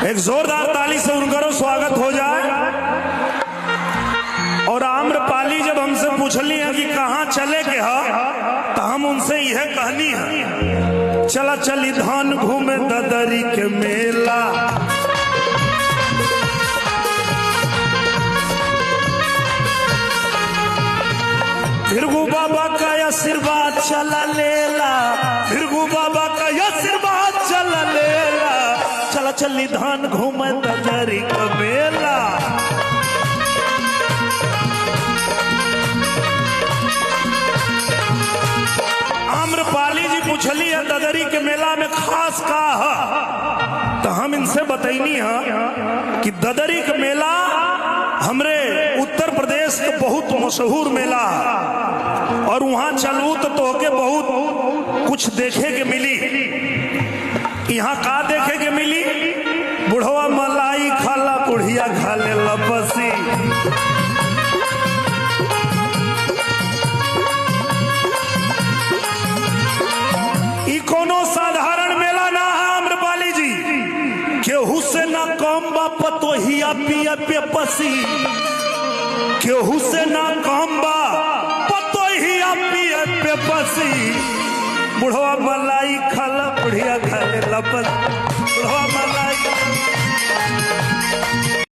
एक जोरदार ताली से उनका स्वागत हो जाए। और आम्रपाली जब हमसे पूछली है कि कहाँ चले के है तो हम उनसे यह कहनी है, चला चली धान घूमे ददरी के मेला। भृगु बाबा का आशीर्वाद चला लेला, भृगु बाबा का आशीर्वाद चला लेला, चला चली धान घूमे ददरी के मेला। आम्रपाली जी पूछली है ददरी के मेला में खास का है, तो हम इनसे बतैनी है कि ददरी के मेला हमरे उत्तर प्रदेश के बहुत मशहूर मेला है और वहां चलू तो तोहके बहुत कुछ देखे के मिली। यहाँ का देखे के मिली? बुढ़वा मलाई खाला, बुढ़िया खाले लपसी। कोनो साधारण मेला ना है आम्रपाली जी, केहू से ना कम बा पतोहिया पिया पे पसी, केहू से ना कम बा पतोहिया पिया पे पसी। बुढ़वा मलाई खाला, बुढ़िया खाले लपस, बुढ़वा